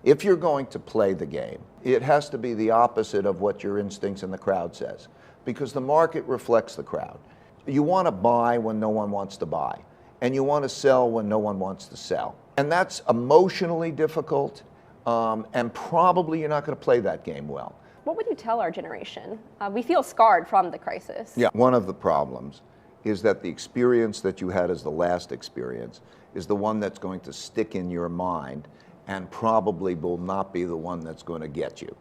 If you're going to play the game, it has to be the opposite of what your instincts and the crowd says, because the market reflects the crowd. You want to buy when no one wants to buy, and you want to sell when no one wants to sell. And that's emotionally difficult, and probably you're not going to play that game well. What would you tell our generation? We feel scarred from the crisis. Yeah, one of the problems is that the experience that you had as the last experience is the one that's going to stick in your mind and probably will not be the one that's going to get you.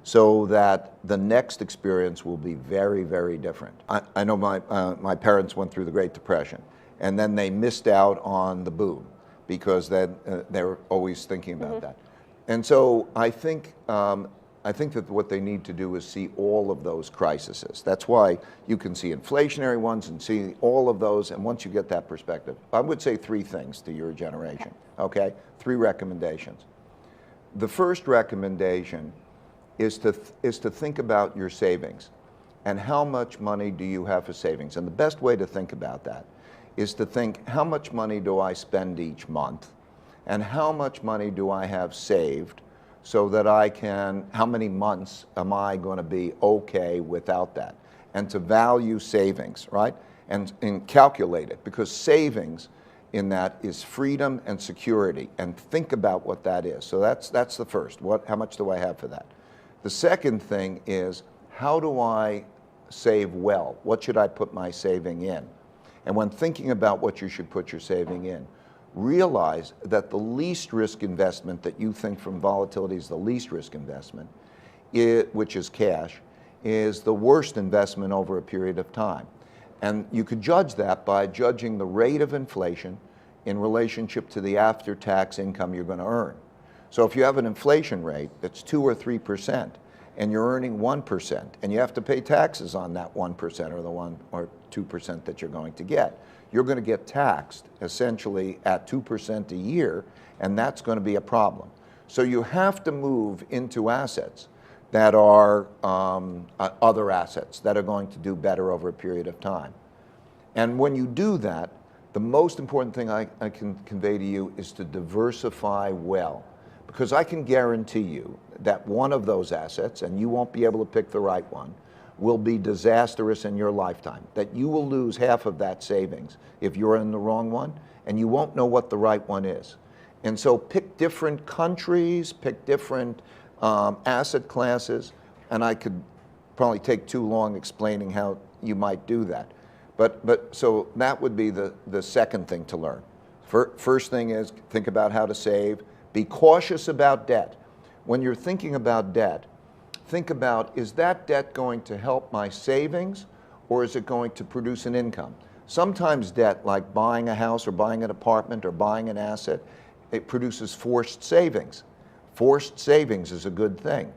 So that the next experience will be very, very different. I know my parents went through the Great Depression, and then they missed out on the boom because they were always thinking about that. And so I think that what they need to do is see all of those crises. That's why you can see inflationary ones and see all of those, and once you get that perspective, I would say three things to your generation, okay? Three recommendations. The first recommendation is to think about your savings and how much money do you have for savings. And the best way to think about that is to think, how much money do I spend each month, and how much money do I have saved, so that I can, how many months am I going to be okay without that? And to value savings, right? And calculate it, because savings in that is freedom and security, and think about what that is. So that's the first. How much do I have for that? The second thing is, how do I save well? What should I put my saving in? And when thinking about what you should put your saving in, realize that the least risk investment that you think from volatility is the least risk investment, which is cash, is the worst investment over a period of time. And you could judge that by judging the rate of inflation in relationship to the after-tax income you're going to earn. So if you have an inflation rate that's 2 or 3%, and you're earning 1%, and you have to pay taxes on that 1% or the 1 or 2% that you're going to get, you're going to get taxed essentially at 2% a year, and that's going to be a problem. So you have to move into assets that are other assets that are going to do better over a period of time. And when you do that, the most important thing I can convey to you is to diversify well. Because I can guarantee you that one of those assets, and you won't be able to pick the right one, will be disastrous in your lifetime. That you will lose half of that savings if you're in the wrong one, and you won't know what the right one is. And so pick different countries, pick different asset classes, and I could probably take too long explaining how you might do that. But so that would be the second thing to learn. First thing is think about how to save. Be cautious about debt. When you're thinking about debt, think about, is that debt going to help my savings, or is it going to produce an income? Sometimes debt, like buying a house or buying an apartment or buying an asset, it produces forced savings. Forced savings is a good thing.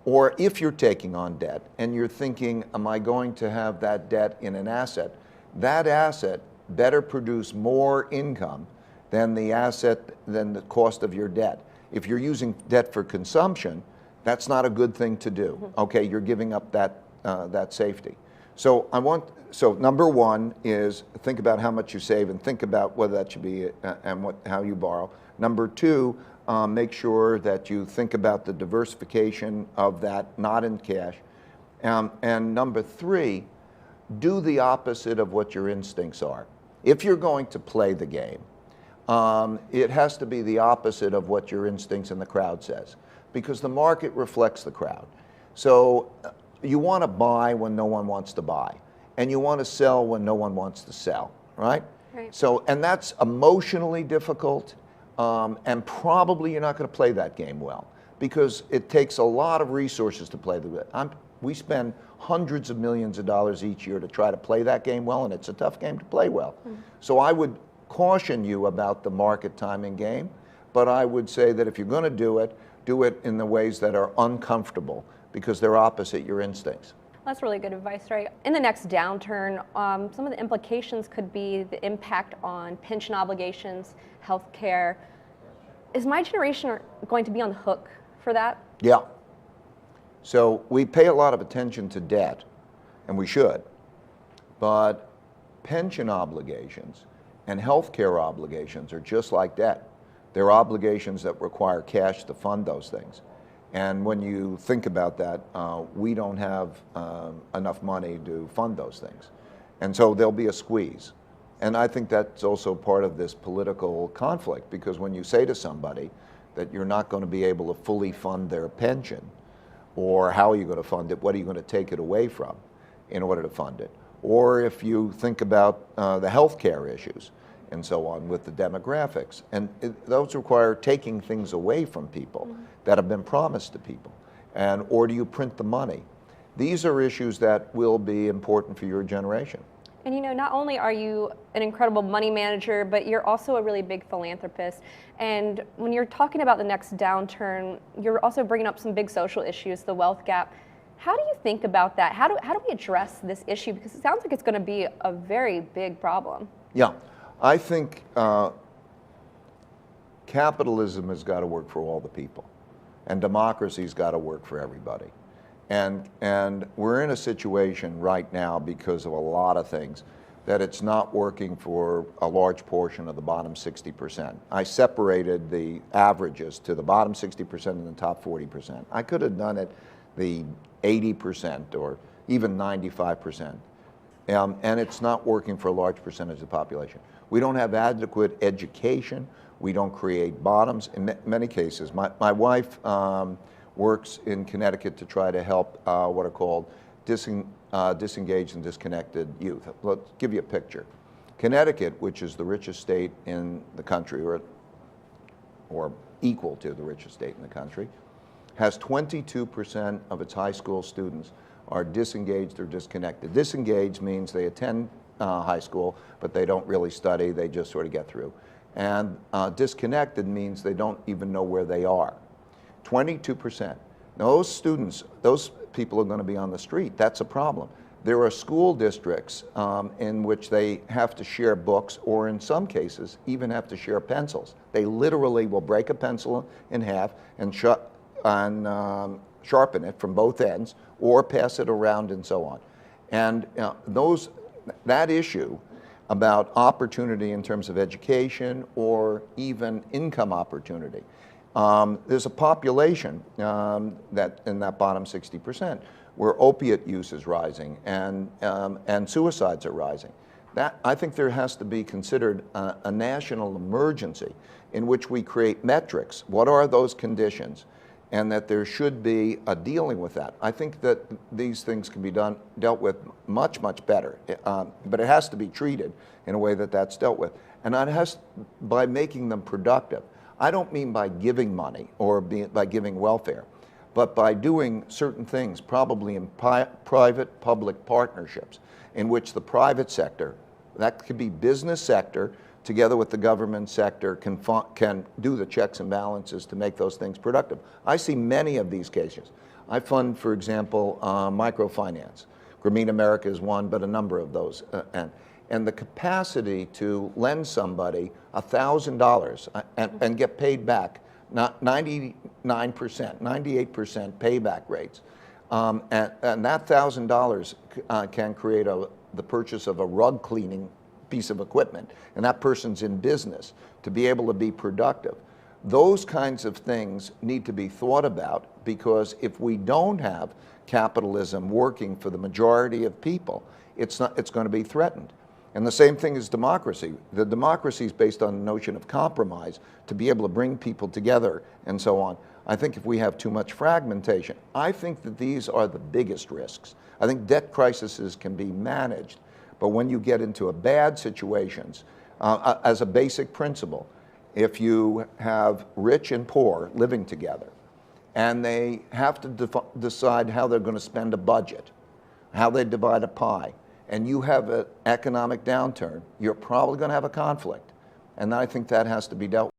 Or if you're taking on debt and you're thinking, am I going to have that debt in an asset? That asset better produce more income than the cost of your debt. If you're using debt for consumption, that's not a good thing to do. Okay, you're giving up that safety. So number one is think about how much you save and think about whether that should be and how you borrow. Number two, make sure that you think about the diversification of that, not in cash. And number three, do the opposite of what your instincts are. If you're going to play the game, it has to be the opposite of what your instincts and the crowd says, because the market reflects the crowd. So you want to buy when no one wants to buy, and you want to sell when no one wants to sell, right? Right. So, and that's emotionally difficult, and probably you're not going to play that game well, because it takes a lot of resources to play the game. We spend hundreds of millions of dollars each year to try to play that game well, and it's a tough game to play well. So I would caution you about the market timing game, but I would say that if you're going to do it in the ways that are uncomfortable, because they're opposite your instincts. That's really good advice, Ray. In the next downturn, some of the implications could be the impact on pension obligations, health care. Is my generation going to be on the hook for that? Yeah. So we pay a lot of attention to debt, and we should, but pension obligations and health care obligations are just like debt. There are obligations that require cash to fund those things. And when you think about that, we don't have enough money to fund those things. And so there'll be a squeeze. And I think that's also part of this political conflict, because when you say to somebody that you're not going to be able to fully fund their pension, or how are you going to fund it, what are you going to take it away from in order to fund it? Or if you think about the healthcare issues and so on with the demographics, and those require taking things away from people that have been promised to people, or do you print the money? These are issues that will be important for your generation. And you know, not only are you an incredible money manager, but you're also a really big philanthropist. And when you're talking about the next downturn, you're also bringing up some big social issues, the wealth gap. How do you think about that? How do we address this issue? Because it sounds like it's going to be a very big problem. Yeah, I think capitalism has got to work for all the people, and democracy's got to work for everybody. And we're in a situation right now, because of a lot of things, that it's not working for a large portion of the bottom 60%. I separated the averages to the bottom 60% and the top 40%. I could have done it the 80% or even 95%. And it's not working for a large percentage of the population. We don't have adequate education. We don't create bottoms. In many cases, my wife works in Connecticut to try to help what are called disengaged and disconnected youth. Let's give you a picture. Connecticut, which is the richest state in the country, or equal to the richest state in the country, has 22% of its high school students are disengaged or disconnected. Disengaged means they attend high school, but they don't really study, they just sort of get through. And disconnected means they don't even know where they are. 22%. Now, those students, those people are going to be on the street. That's a problem. There are school districts in which they have to share books, or in some cases, even have to share pencils. They literally will break a pencil in half and sharpen it from both ends, or pass it around and so on. And that issue about opportunity in terms of education or even income opportunity. There's a population that in that bottom 60% where opiate use is rising and suicides are rising. I think there has to be considered a national emergency in which we create metrics. What are those conditions? And that there should be a dealing with that. I think that these things can be dealt with much, much better, but it has to be treated in a way that that's dealt with. And that has, by making them productive. I don't mean by giving money or by giving welfare, but by doing certain things, probably in private-public partnerships, in which the private sector, that could be business sector, together with the government sector, can do the checks and balances to make those things productive. I see many of these cases. I fund, for example, microfinance. Grameen America is one, but a number of those. And the capacity to lend somebody $1,000 and get paid back, not 99%, 98% payback rates. And that $1,000 can create the purchase of a rug cleaning piece of equipment, and that person's in business to be able to be productive. Those kinds of things need to be thought about, because if we don't have capitalism working for the majority of people, it's going to be threatened. And the same thing is democracy. The democracy is based on the notion of compromise, to be able to bring people together and so on. I think if we have too much fragmentation, I think that these are the biggest risks. I think debt crises can be managed, but when you get into bad situations, as a basic principle, if you have rich and poor living together, and they have to decide how they're going to spend a budget, how they divide a pie, and you have an economic downturn, you're probably going to have a conflict. And I think that has to be dealt with.